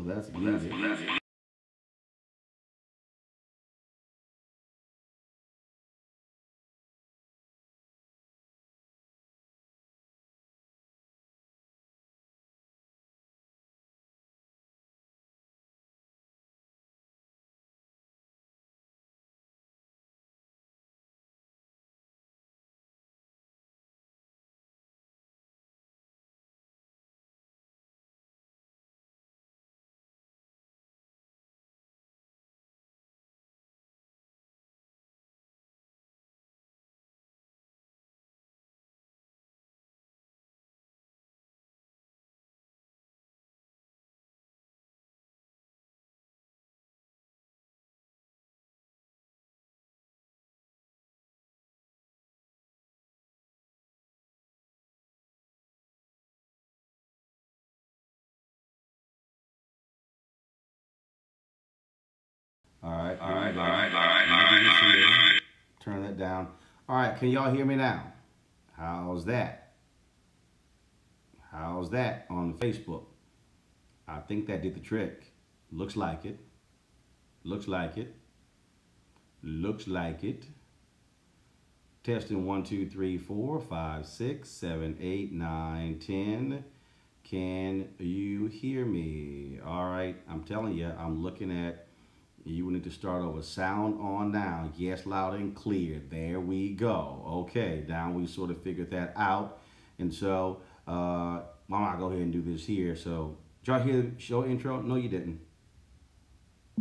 that's music. All right, all right, all right, all right, all right. Turn that down. All right, can y'all hear me now? How's that? How's that on Facebook? I think that did the trick. Looks like it. Looks like it. Looks like it. Testing 1, 2, 3, 4, 5, 6, 7, 8, 9, 10. Can you hear me? All right, I'm telling you, I'm looking at, you need to start over. Sound on now. Yes, loud and clear. There we go. Okay, now we sort of figured that out. And so, why don't I go ahead and do this here? So, did y'all hear the show intro? No, you didn't.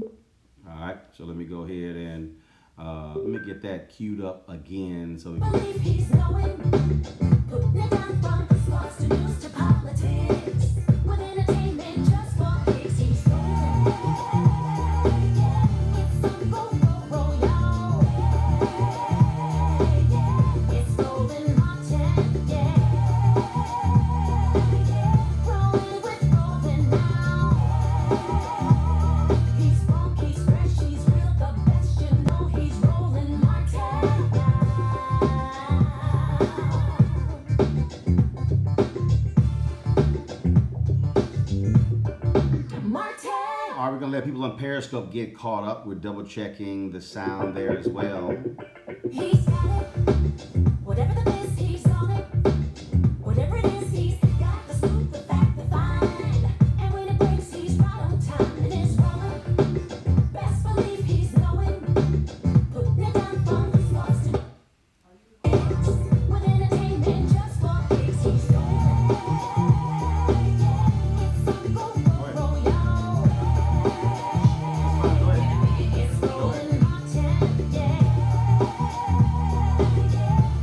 All right, so let me go ahead and let me get that queued up again. So we can... he's going, putting it down from the sports to news to politics. With entertainment just for kicks, he's going. It's some roll, y'all. It's RolandS.Martin, rolling with Roland now. He's funky, he's fresh, he's real, the best, you know he's RolandS.Martin. All right, we're gonna let people on Periscope get caught up. We're double checking the sound there as well. He's got it. Whatever the best, he's on it. Whatever it is, he's got the scoop, the fact, the find. And when it breaks, he's right on time. And it's rolling. Best believe he's going. Putting it down from the sports to with entertainment just for kicks, he's going. It's some roll, y'all. It's RolandS.Martin,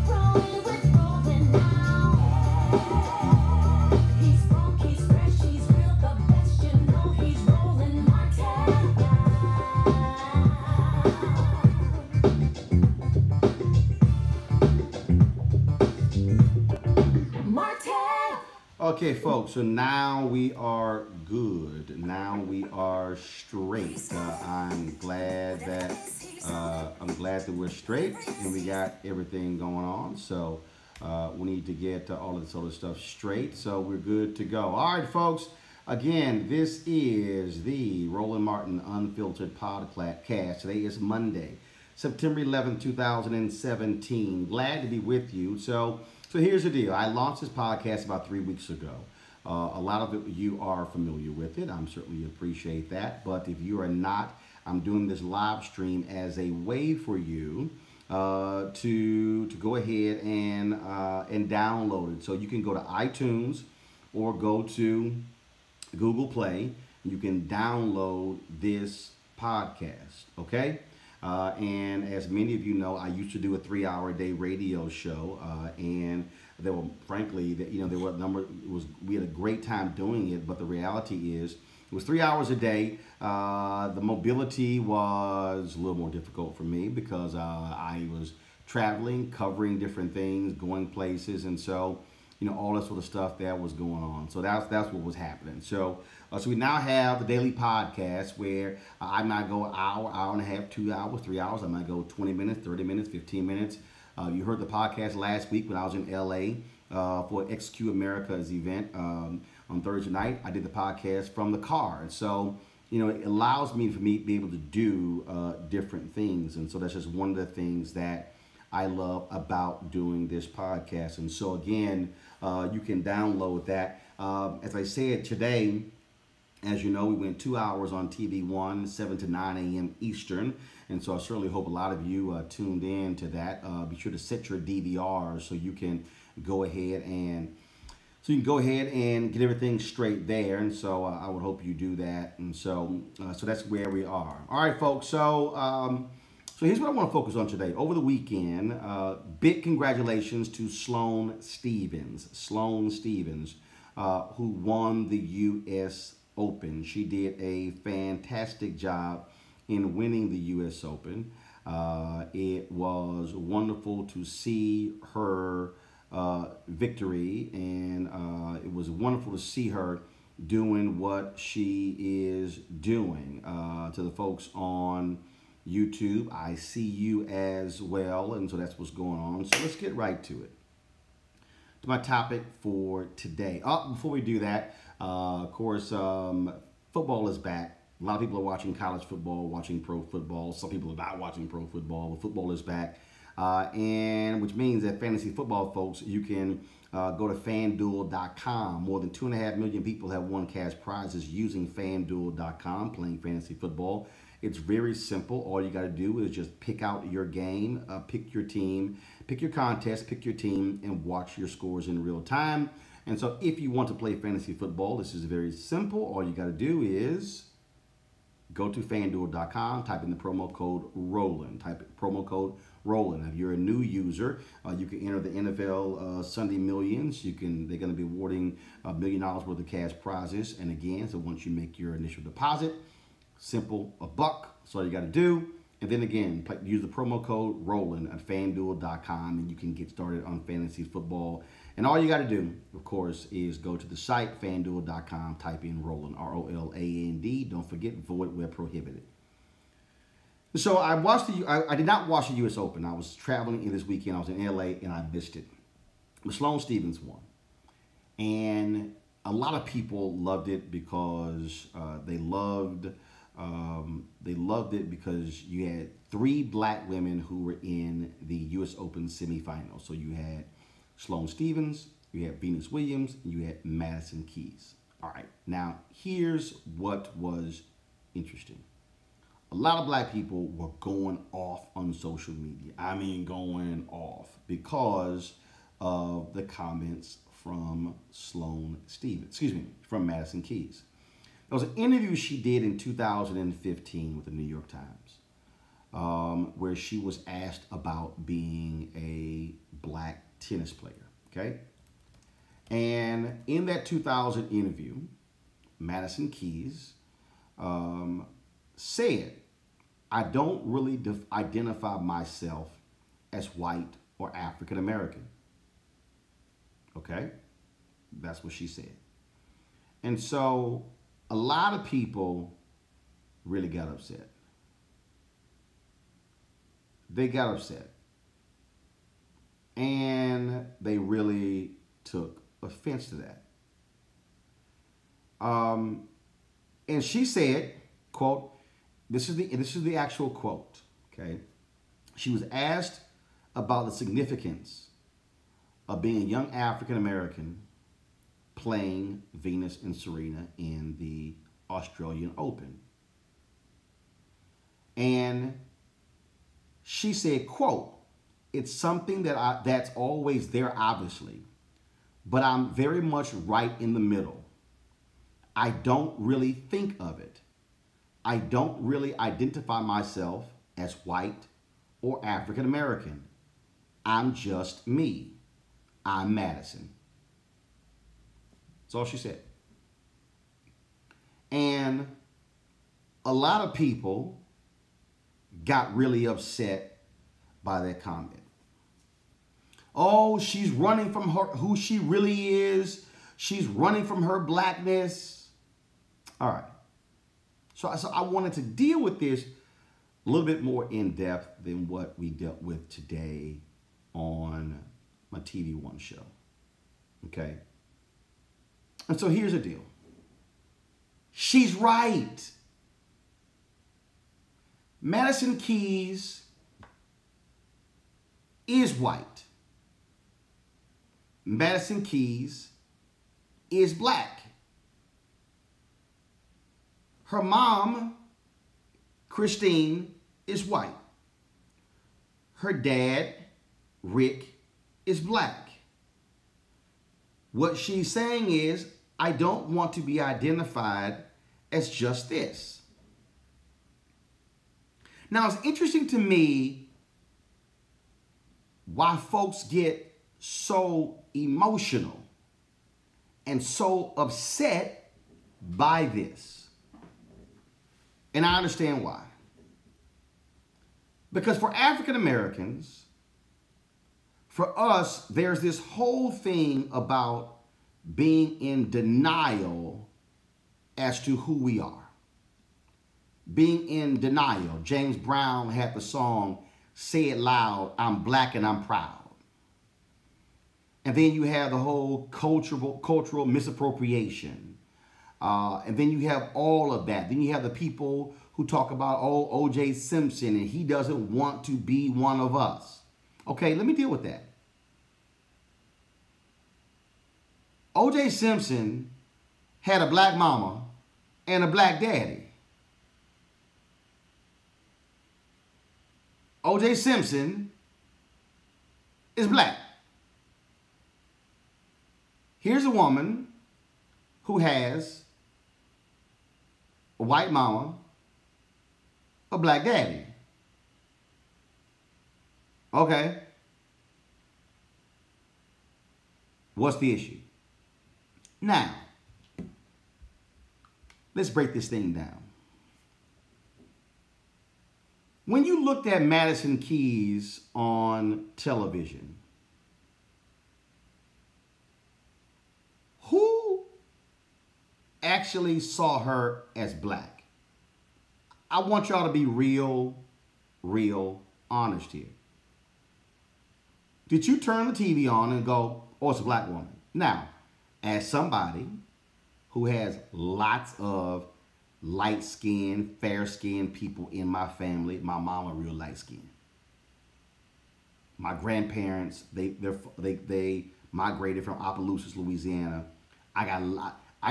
rolling with Roland now. He's funky, he's fresh, he's real, the best, you know he's RolandS.Martin. Okay, folks, so now we are good. Now we are straight. I'm glad that we're straight and we got everything going on. So we need to get all of this other stuff straight. So we're good to go. All right, folks. Again, this is the RolandS.Martin Unfiltered Podcast. Today is Monday, September 11th, 2017. Glad to be with you. So here's the deal. I launched this podcast about 3 weeks ago. A lot of it you are familiar with it. I'm certainly appreciate that. But if you are not, I'm doing this live stream as a way for you to go ahead and download it. So you can go to iTunes or go to Google Play. You can download this podcast. Okay. And as many of you know, I used to do a 3-hour-a-day radio show, and there were, frankly, there were a number. We had a great time doing it, but the reality is, it was 3 hours a day. The mobility was a little more difficult for me because I was traveling, covering different things, going places, and so all that sort of stuff that was going on. So that's what was happening. So we now have the daily podcast where I might go an hour, hour and a half, 2 hours, 3 hours. I might go 20 minutes, 30 minutes, 15 minutes. You heard the podcast last week when I was in LA for XQ America's event. on Thursday night, I did the podcast from the car. And so, it allows me to be able to do different things. And so that's just one of the things that I love about doing this podcast. And so again, you can download that. As I said today, as you know, we went 2 hours on TV1, 7 to 9 a.m. Eastern. And so I certainly hope a lot of you tuned in to that. Be sure to set your DVRs so you can go ahead and get everything straight there. And so I would hope you do that. And so that's where we are. All right, folks. So here's what I want to focus on today. Over the weekend, big congratulations to Sloane Stephens. Sloane Stephens, who won the U.S. Open. She did a fantastic job in winning the U.S. Open. It was wonderful to see her victory, and it was wonderful to see her doing what she is doing. To the folks on YouTube, I see you as well, and so that's what's going on. So let's get right to it. To my topic for today. Before we do that, of course, football is back. A lot of people are watching college football, watching pro football. Some people are not watching pro football, but football is back. And which means that fantasy football folks, you can go to FanDuel.com. More than 2.5 million people have won cash prizes using FanDuel.com playing fantasy football. It's very simple. All you got to do is just pick out your game, pick your team, pick your contest, pick your team, and watch your scores in real time. And so if you want to play fantasy football, this is very simple. All you got to do is go to FanDuel.com, type in the promo code Roland. Type in promo code Roland. If you're a new user, you can enter the NFL Sunday Millions. They're going to be awarding $1 million worth of cash prizes. And again, so once you make your initial deposit, simple, $1. That's all you got to do. And then again, use the promo code Roland at FanDuel.com, and you can get started on fantasy football. And all you got to do, of course, is go to the site, FanDuel.com, type in Roland, R-O-L-A-N-D. Don't forget, void where prohibited. So I did not watch the U.S. Open. I was traveling in this weekend. I was in L.A. and I missed it. But Sloane Stephens won. And a lot of people loved it because they loved it because you had 3 black women who were in the U.S. Open semifinals. So you had Sloane Stephens, you had Venus Williams, and you had Madison Keys. All right, now here's what was interesting. A lot of black people were going off on social media. I mean, going off because of the comments from Sloane Stephens, from Madison Keys. There was an interview she did in 2015 with the New York Times where she was asked about being a black tennis player, okay? And in that 2000 interview, Madison Keys said, I don't really identify myself as white or African American. Okay? That's what she said. And so a lot of people really got upset. They got upset. And they really took offense to that. And she said, quote, this is the actual quote, okay? She was asked about the significance of being a young African American playing Venus and Serena in the Australian Open. And she said, quote, it's something that's always there, obviously, but I'm very much right in the middle. I don't really think of it. I don't really identify myself as white or African American. I'm just me. I'm Madison. That's all she said. And a lot of people got really upset by that comment. Oh, she's running from her, who she really is. She's running from her blackness. All right. So I wanted to deal with this a little bit more in depth than what we dealt with today on my TV1 show. Okay. And so here's the deal. She's right. Madison Keys is white. Madison Keys is black. Her mom, Christine, is white. Her dad, Rick, is black. What she's saying is, I don't want to be identified as just this. Now, it's interesting to me why folks get so emotional and so upset by this. And I understand why. Because for African Americans, for us, there's this whole thing about being in denial as to who we are. Being in denial. James Brown had the song, Say It Loud, I'm black and I'm proud. And then you have the whole cultural misappropriation. And then you have all of that. Then you have the people who talk about, oh, O.J. Simpson, and he doesn't want to be one of us. Okay, let me deal with that. O.J. Simpson had a black mama and a black daddy. O.J. Simpson is black. Here's a woman who has a white mama, a black daddy. Okay. What's the issue? Now, let's break this thing down. When you looked at Madison Keys on television, who actually saw her as black? I want y'all to be real honest here. Did you turn the TV on and go, oh, it's a black woman? Now, as somebody who has lots of light-skinned, fair-skinned people in my family, my mama real light-skinned. My grandparents, they migrated from Opelousas, Louisiana. I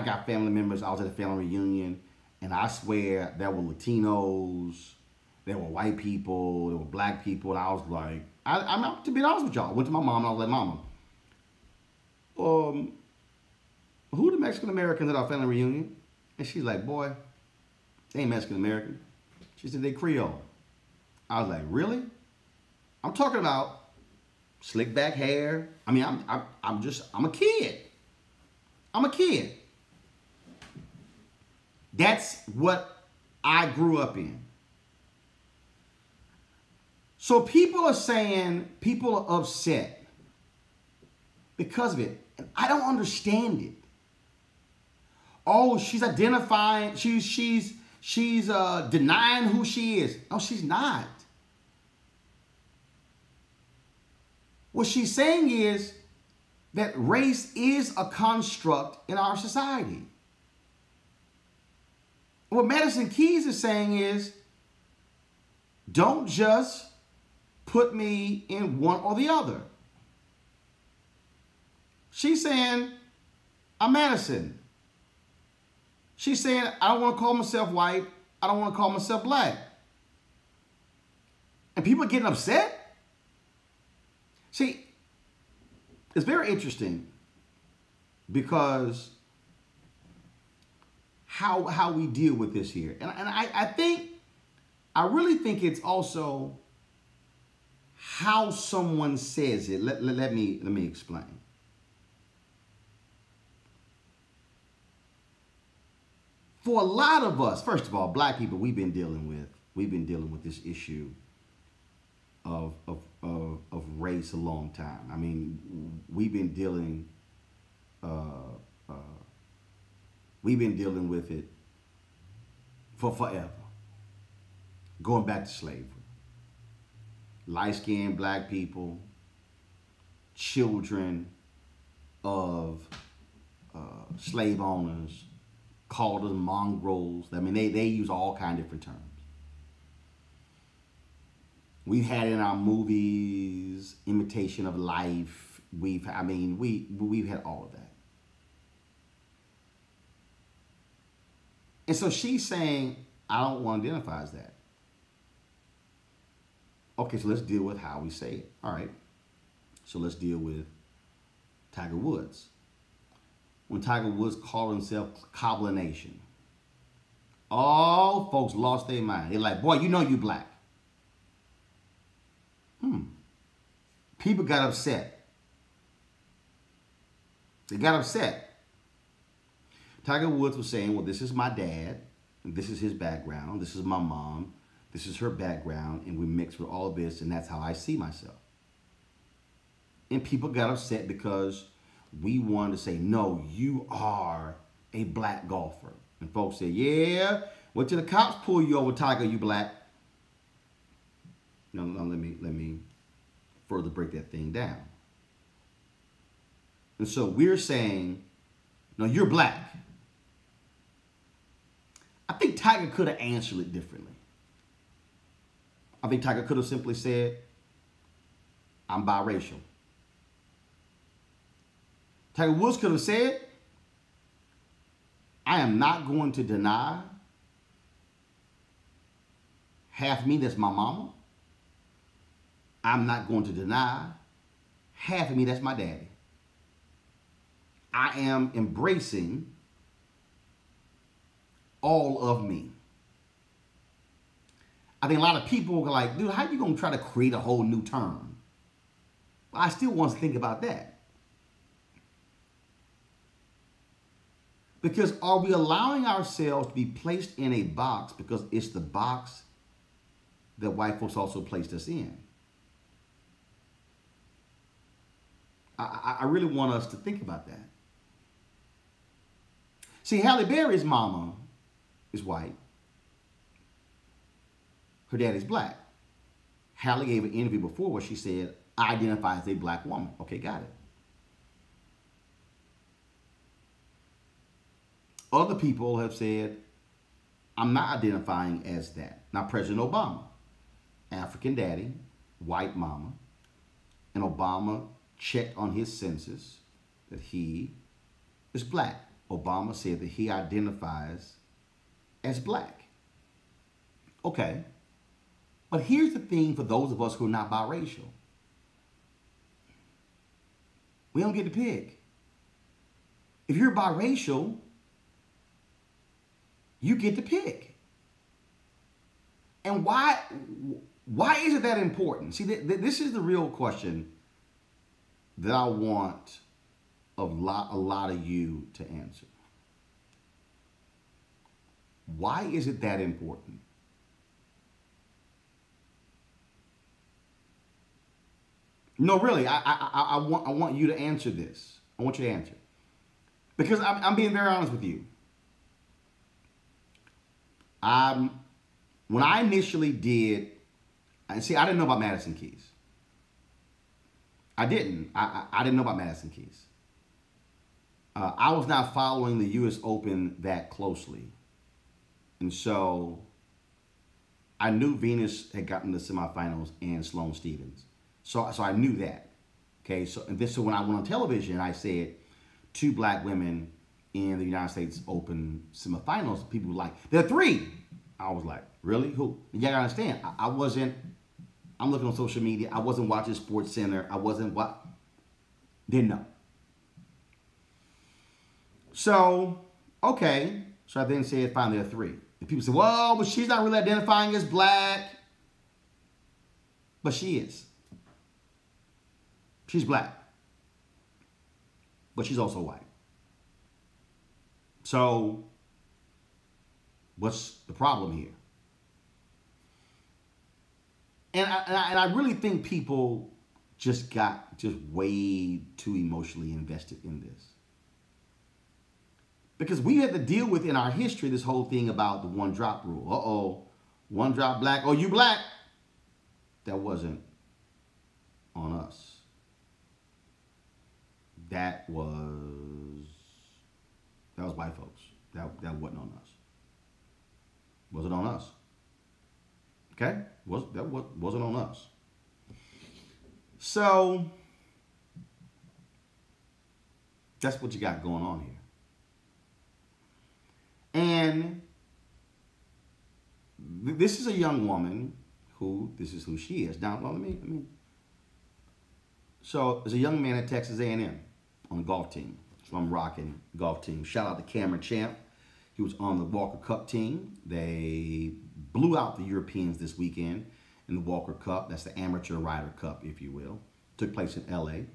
got family members. I was at a family reunion, and I swear there were Latinos, there were white people, there were black people, and I was like, I'm to be honest with y'all, I went to my mom and I was like, Mama, who the Mexican Americans at our family reunion? And she's like, boy, they ain't Mexican American. She said they Creole. I was like, really? I'm talking about slick back hair. I mean, I'm a kid. I'm a kid. That's what I grew up in. So people are saying, people are upset because of it. And I don't understand it. Oh, she's identifying, she's denying who she is. No, she's not. What she's saying is that race is a construct in our society. What Madison Keys is saying is, don't just put me in one or the other. She's saying, I'm Madison. She's saying, I don't want to call myself white. I don't want to call myself black. And people are getting upset. See, it's very interesting because how we deal with this here. And I really think it's also how someone says it. Let me explain. For a lot of us, first of all, black people, we've been dealing with this issue of race a long time. I mean, we've been dealing with it for forever, going back to slavery. Light-skinned black people, children of slave owners, called us mongrels. I mean, they use all kind of different terms. We've had in our movies, imitation of life. We've had all of that. And so she's saying, I don't want to identify as that. Okay, so let's deal with how we say it. All right. So let's deal with Tiger Woods. When Tiger Woods called himself Cobbler Nation, all folks lost their mind. They're like, boy, you know you black. People got upset. They got upset. Tiger Woods was saying, well, this is my dad, and this is his background, this is my mom, this is her background, and we mix with all of this, and that's how I see myself. And people got upset because we wanted to say, no, you are a black golfer. And folks said, yeah, wait till the cops pull you over, Tiger, you black. No, let me further break that thing down. And so we're saying, no, you're black. I think Tiger could have answered it differently. I think Tiger could have simply said, I'm biracial. Tiger Woods could have said, I am not going to deny half me that's my mama. I'm not going to deny half of me that's my daddy. I am embracing all of me. I think a lot of people are like, dude, how are you going to try to create a whole new term? Well, I still want to think about that. Because are we allowing ourselves to be placed in a box because it's the box that white folks also placed us in? I really want us to think about that. See, Halle Berry's mama is white. Her daddy's black. Halle gave an interview before where she said, I identify as a black woman. Okay, got it. Other people have said, I'm not identifying as that. Now, President Obama, African daddy, white mama, and Obama checked on his census that he is black. Obama said that he identifies as black. Okay. But here's the thing for those of us who are not biracial. We don't get to pick. If you're biracial, you get to pick. And why is it that important? See, this is the real question that I want a lot of you to answer. Why is it that important? No, really, I want you to answer this. I want you to answer. Because I'm being very honest with you. When I initially did, see, I didn't know about Madison Keys. I didn't. I didn't know about Madison Keys. I was not following the U.S. Open that closely. And so I knew Venus had gotten to the semifinals and Sloane Stephens. So I knew that. Okay, so when I went on television, I said 2 black women in the United States Open semifinals. People were like, there are 3. I was like, really? Who? You gotta understand, I'm looking on social media. I wasn't watching Sports Center. Didn't know. So, okay. So I then said, fine, there are 3. And people said, well, but she's not really identifying as black. But she is. She's black. But she's also white. So, what's the problem here? And I really think people just got way too emotionally invested in this. Because we had to deal with in our history this whole thing about the 1-drop rule. Uh-oh, 1 drop black. Oh, you black. That wasn't on us. That was That was white folks. That wasn't on us. Wasn't on us. Okay? Wasn't on us. So that's what you got going on here. And this is a young woman this is who she is. Now, let me. So there's a young man at Texas A&M on the golf team. So I'm rocking golf team. Shout out to Cameron Champ. He was on the Walker Cup team. They blew out the Europeans this weekend in the Walker Cup. That's the Amateur Ryder Cup, if you will. Took place in LA.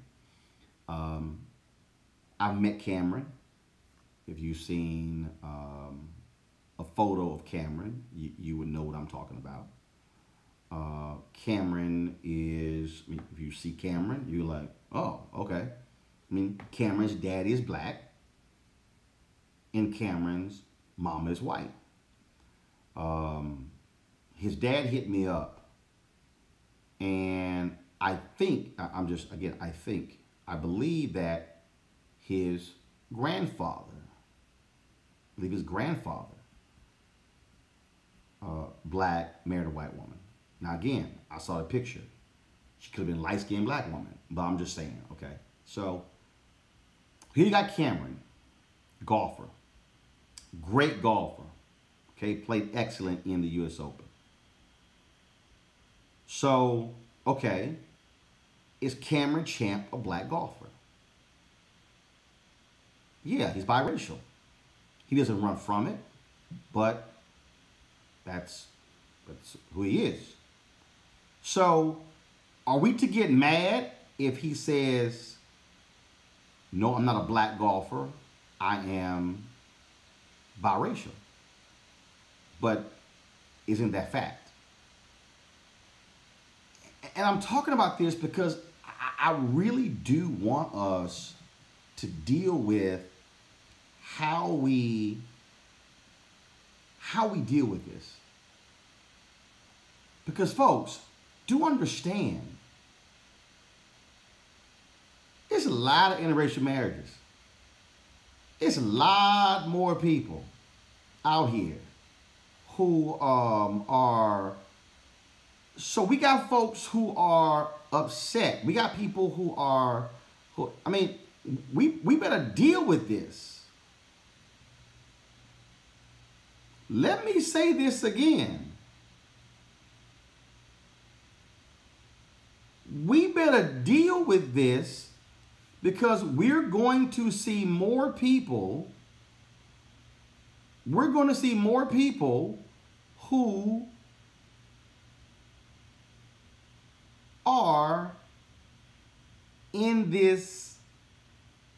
I've met Cameron. If you've seen a photo of Cameron, you would know what I'm talking about. Cameron is, if you see Cameron, you're like, oh, okay. Cameron's daddy is black, and Cameron's mama is white. His dad hit me up, and I believe that his grandfather, black, married a white woman. Now again, I saw the picture. She could have been a light-skinned black woman, but I'm just saying, okay? So here you got Cameron, golfer, great golfer, okay? Played excellent in the U.S. Open. So, okay, is Cameron Champ a black golfer? Yeah, he's biracial. He doesn't run from it, but that's who he is. So, are we to get mad if he says, no, I'm not a black golfer, I am biracial? But isn't that fact? And I'm talking about this because I really do want us to deal with how we deal with this. Because folks, do understand, there's a lot of interracial marriages. There's a lot more people out here who are, so we got folks who are upset. We got people we better deal with this. Let me say this again. We better deal with this because we're going to see more people. We're going to see more people who are in this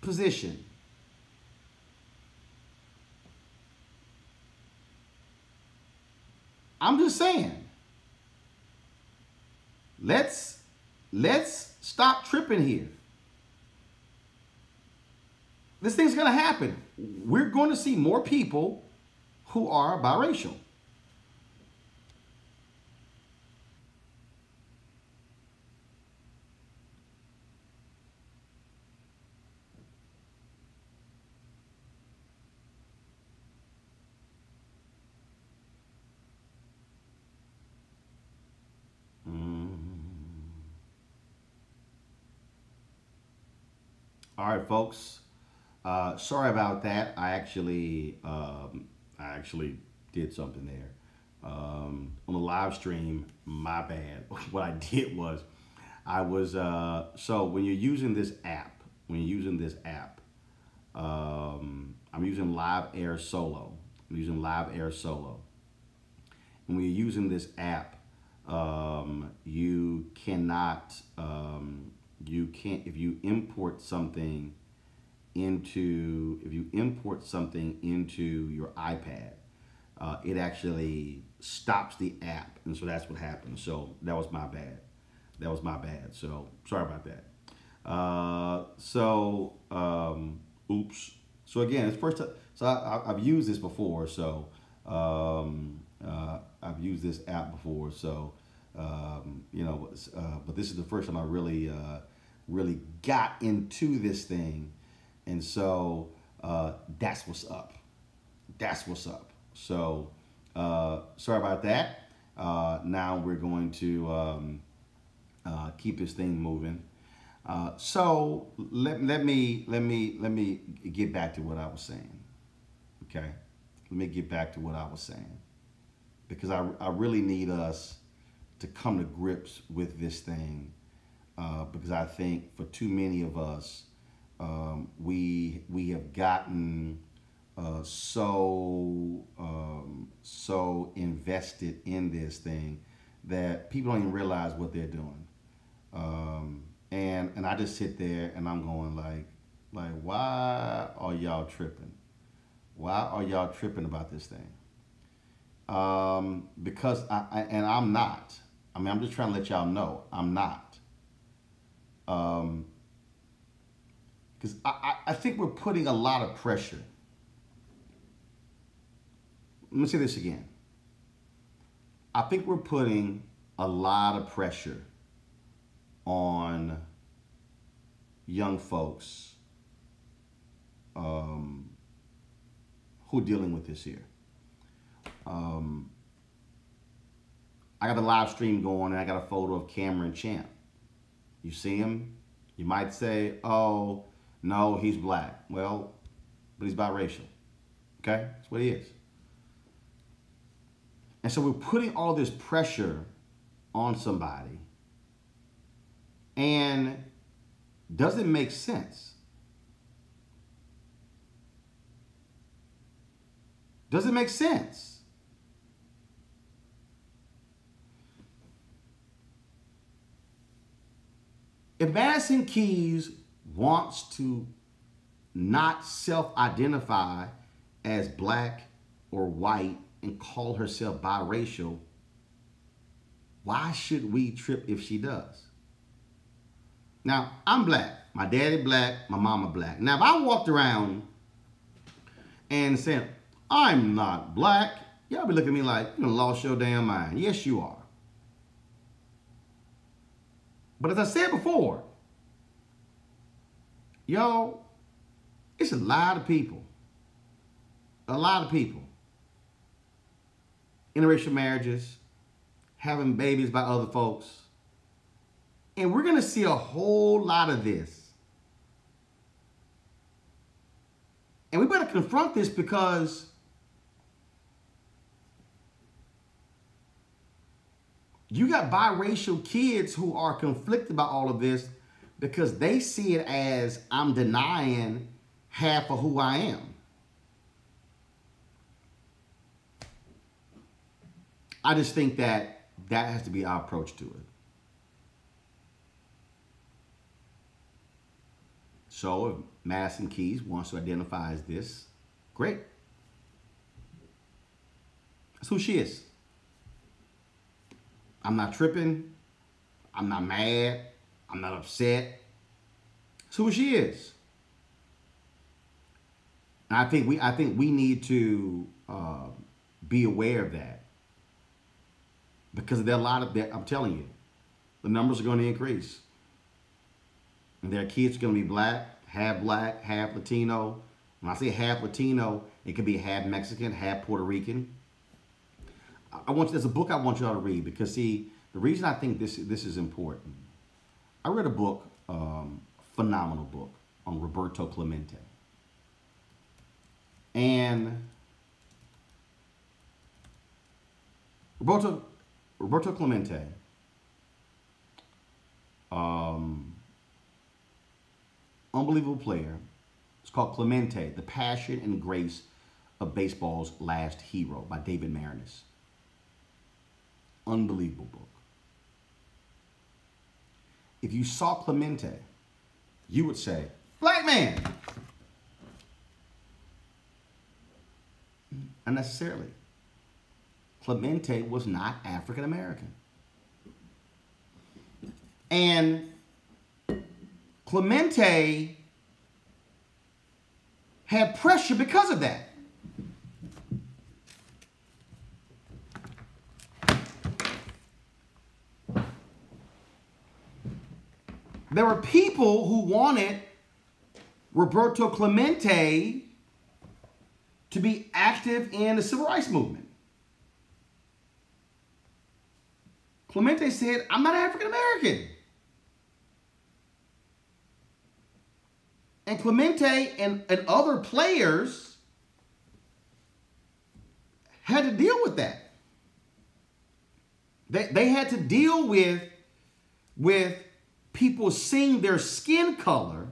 position. I'm just saying, let's stop tripping here. This thing's going to happen. We're going to see more people who are biracial. All right, folks. Sorry about that. I actually did something there on the live stream. My bad. What I did was, so when you're using this app, I'm using Live Air Solo. And when you're using this app, you cannot. You can't, if you import something into your iPad, it actually stops the app, and so that's what happened. So that was my bad. So sorry about that. Oops. So again, it's first time. So I've used this before. So I've used this app before. So but this is the first time I really got into this thing, and so That's what's up. That's what's up. So sorry about that. Now we're going to keep this thing moving. So let me get back to what I was saying. Okay, let me get back to what I was saying, because I really need us to come to grips with this thing, because I think for too many of us, we have gotten so invested in this thing that people don't even realize what they're doing. And I just sit there and I'm going like, why are y'all tripping? Why are y'all tripping about this thing? Because I'm not. I mean, I'm just trying to let y'all know I'm not. Because I think we're putting a lot of pressure. Let me say this again. I think we're putting a lot of pressure on young folks who are dealing with this here. I got a live stream going and I got a photo of Cameron Champ. You see him? You might say, oh, no, he's black. Well, but he's biracial. Okay? That's what he is. And so we're putting all this pressure on somebody, and does it make sense? Does it make sense? If Madison Keys wants to not self-identify as black or white and call herself biracial, why should we trip if she does? Now, I'm black. My daddy black, my mama black. Now, if I walked around and said, I'm not black, y'all be looking at me like, you done lost your damn mind. Yes, you are. But as I said before, y'all, it's a lot of people, interracial marriages, having babies by other folks. And we're going to see a whole lot of this. And we better confront this, because you got biracial kids who are conflicted by all of this because they see it as I'm denying half of who I am. I just think that has to be our approach to it. So if Madison Keys wants to identify as this, great. That's who she is. I'm not tripping. I'm not mad. I'm not upset. That's who she is. And I think we need to be aware of that, because there are a lot of that. I'm telling you, the numbers are going to increase, and their kids are going to be black, half Latino. When I say half Latino, it could be half Mexican, half Puerto Rican. There's a book I want y'all to read, because see, the reason I think this is important. I read a book, phenomenal book, on Roberto Clemente. And Roberto Clemente, unbelievable player. It's called Clemente, The Passion and Grace of Baseball's Last Hero by David Marinus. Unbelievable book. If you saw Clemente, you would say, black man. Unnecessarily. Clemente was not African American. And Clemente had pressure because of that. There were people who wanted Roberto Clemente to be active in the civil rights movement. Clemente said, I'm not African American. And Clemente and other players had to deal with that. They had to deal with people seeing their skin color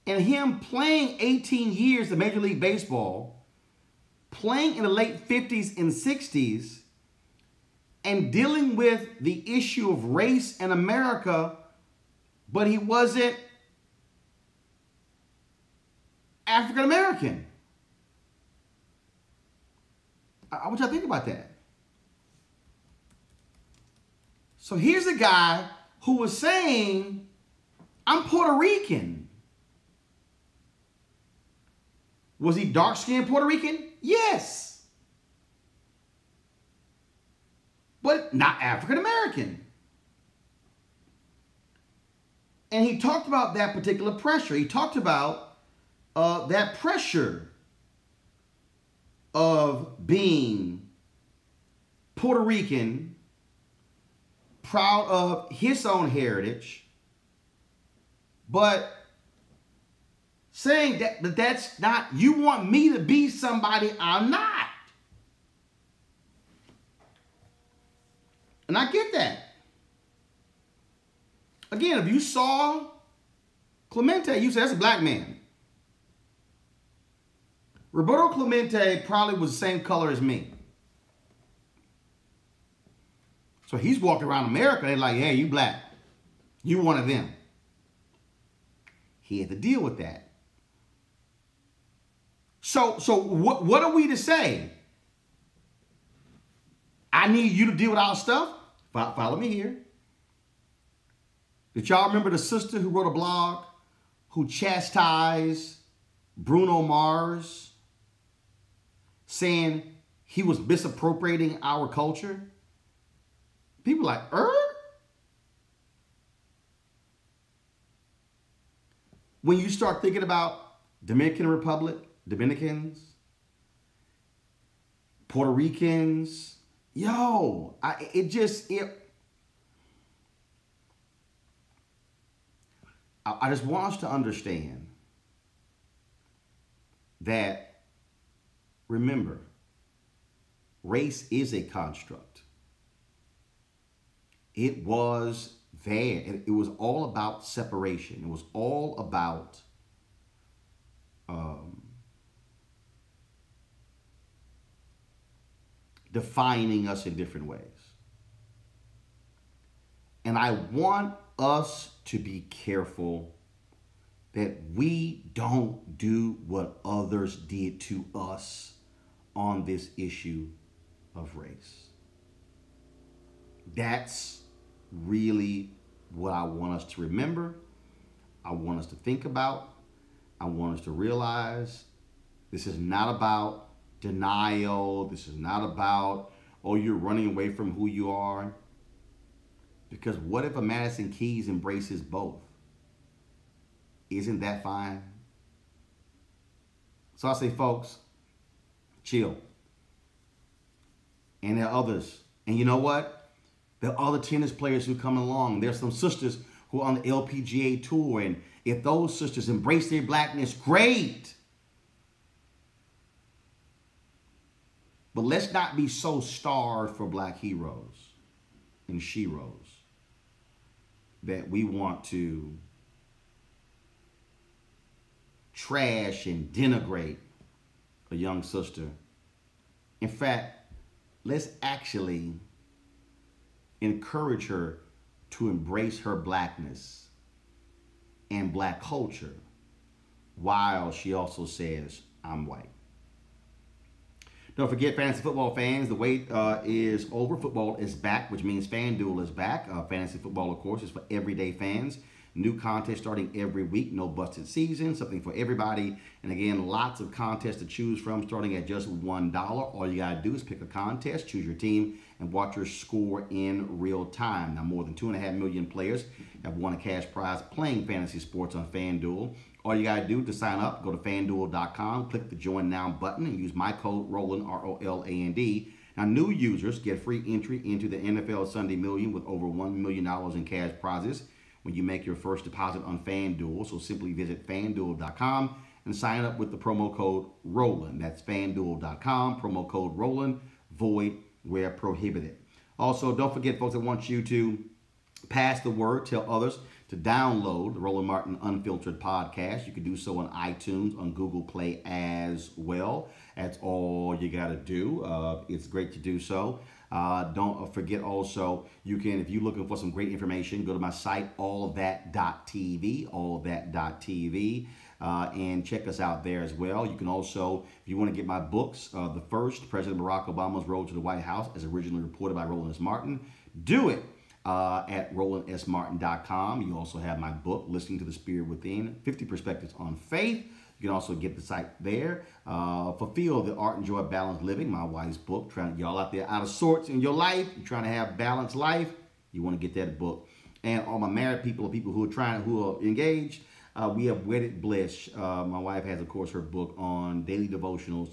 and him playing 18 years of Major League Baseball, playing in the late 50s and 60s, and dealing with the issue of race in America, but he wasn't African American. I want y'all to think about that. So here's a guy who was saying, I'm Puerto Rican. Was he dark-skinned Puerto Rican? Yes. But not African American. And he talked about that particular pressure. He talked about that pressure of being Puerto Rican, proud of his own heritage, but saying that that's not, you want me to be somebody I'm not. And I get that. Again, if you saw Clemente, you say that's a black man. Roberto Clemente probably was the same color as me. So he's walking around America, they're like, hey, you black. You one of them. He had to deal with that. So what are we to say? I need you to deal with our stuff? Follow me here. Did y'all remember the sister who wrote a blog who chastised Bruno Mars, saying he was misappropriating our culture? People like, When you start thinking about Dominican Republic, Dominicans, Puerto Ricans, I just want us to understand that, remember, race is a construct. It was there. It was all about separation. It was all about defining us in different ways. And I want us to be careful that we don't do what others did to us on this issue of race. That's really what I want us to remember. I want us to think about. I want us to realize this is not about denial. This is not about, oh, you're running away from who you are. Because what if a Madison Keys embraces both? Isn't that fine? So I say, folks, chill. And there are others. And you know what? There are other tennis players who come along. There's some sisters who are on the LPGA tour. And if those sisters embrace their blackness, great. But let's not be so starved for black heroes and sheroes that we want to trash and denigrate a young sister. In fact, let's actually encourage her to embrace her blackness and black culture while she also says, I'm white. Don't forget, fantasy football fans, the wait is over. Football is back, which means FanDuel is back. Fantasy football, of course, is for everyday fans. New contests starting every week. No busted season. Something for everybody. And again, lots of contests to choose from starting at just $1. All you got to do is pick a contest, choose your team, and watch your score in real time. Now, more than 2.5 million players have won a cash prize playing fantasy sports on FanDuel. All you got to do to sign up, go to FanDuel.com, click the Join Now button, and use my code ROLAND, ROLAND. Now, new users get free entry into the NFL Sunday Million with over $1 million in cash prizes when you make your first deposit on FanDuel. So simply visit FanDuel.com and sign up with the promo code ROLAND. That's FanDuel.com, promo code ROLAND, void where prohibited. Also, don't forget, folks, I want you to pass the word, tell others to download the Roland Martin Unfiltered podcast. You can do so on iTunes, on Google Play as well. That's all you got to do. It's great to do so. Don't forget also, you can, if you're looking for some great information, go to my site, allthat.tv, allthat.tv, and check us out there as well. You can also, if you want to get my books, the first, President Barack Obama's Road to the White House, as originally reported by RolandS.Martin, do it at RolandS.Martin.com. You also have my book, Listening to the Spirit Within, 50 Perspectives on Faith. You can also get the site there. Fulfill the Art and Joy of Balanced Living, my wife's book. Y'all out there out of sorts in your life, you're trying to have balanced life, you want to get that book. And all my married people, people who are engaged, we have Wedded Bliss. My wife has, of course, her book on daily devotionals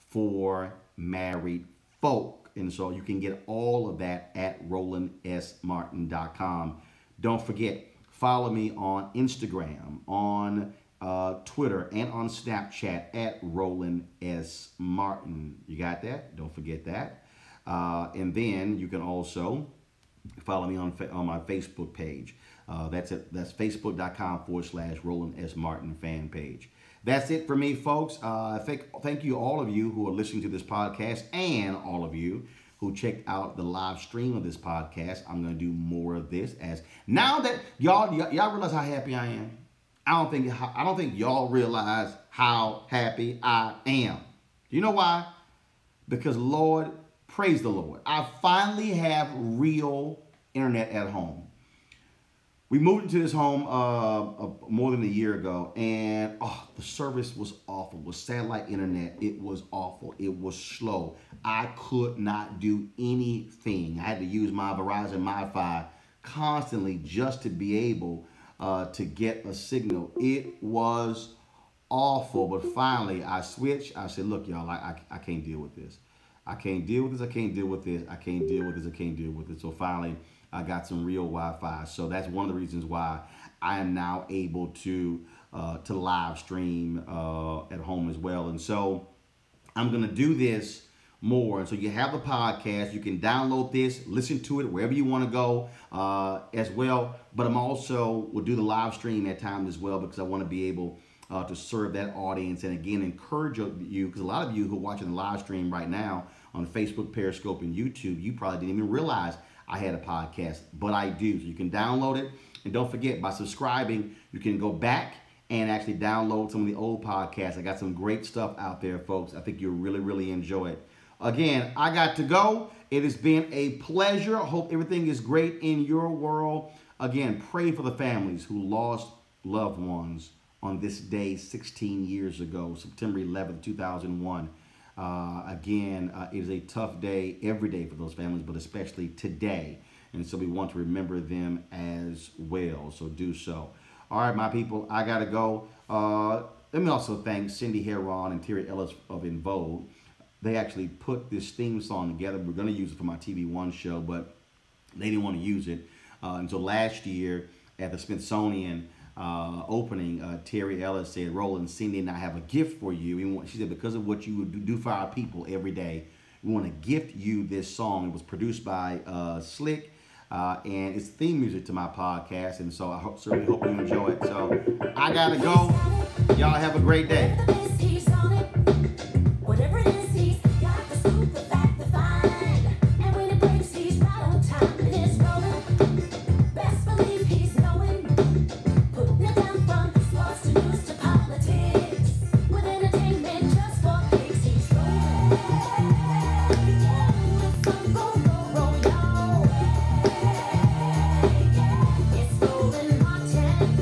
for married folk. And so you can get all of that at RolandS.Martin.com. Don't forget, follow me on Instagram, on Twitter, and on Snapchat at RolandS.Martin. You got that? Don't forget that. And then you can also follow me on my Facebook page. That's facebook.com/RolandS.Martin fan page. That's it for me, folks. Thank you, all of you who are listening to this podcast, and all of you who checked out the live stream of this podcast. I'm going to do more of this, as now that y'all realize how happy I am. I don't think y'all realize how happy I am. Do you know why? Because, Lord, praise the Lord, I finally have real internet at home. We moved into this home more than a year ago, and the service was awful. With satellite internet, it was awful. It was slow. I could not do anything. I had to use my Verizon MiFi constantly just to be able to get a signal. It was awful, but finally I switched. I said, look, y'all, I can't deal with this. I can't deal with this. I can't deal with this. I can't deal with this. I can't deal with it. So finally, I got some real Wi-Fi. So that's one of the reasons why I am now able to live stream at home as well. And so I'm going to do this more. And so you have the podcast. You can download this, listen to it wherever you want to go as well. But I'm also will do the live stream at times as well, because I want to be able to serve that audience. And again, encourage you, because a lot of you who are watching the live stream right now on Facebook, Periscope, and YouTube, you probably didn't even realize I had a podcast, but I do. So you can download it. And don't forget, by subscribing, you can go back and actually download some of the old podcasts. I got some great stuff out there, folks. I think you'll really, really enjoy it. Again, I got to go. It has been a pleasure. I hope everything is great in your world. Again, pray for the families who lost loved ones on this day 16 years ago, September 11th, 2001. Again, it is a tough day every day for those families, but especially today. And so we want to remember them as well. So do so. All right, my people, I got to go. Let me also thank Cindy Heron and Terry Ellis of In Vogue. They actually put this theme song together. We're going to use it for my TV One show, but they didn't want to use it until last year at the Smithsonian opening. Terry Ellis said, Roland, Cindy and I have a gift for you. She said, because of what you would do for our people every day, we want to gift you this song. It was produced by Slick, and it's theme music to my podcast, and so I certainly hope you enjoy it. So I gotta go. Y'all have a great day. It's Roland Martin.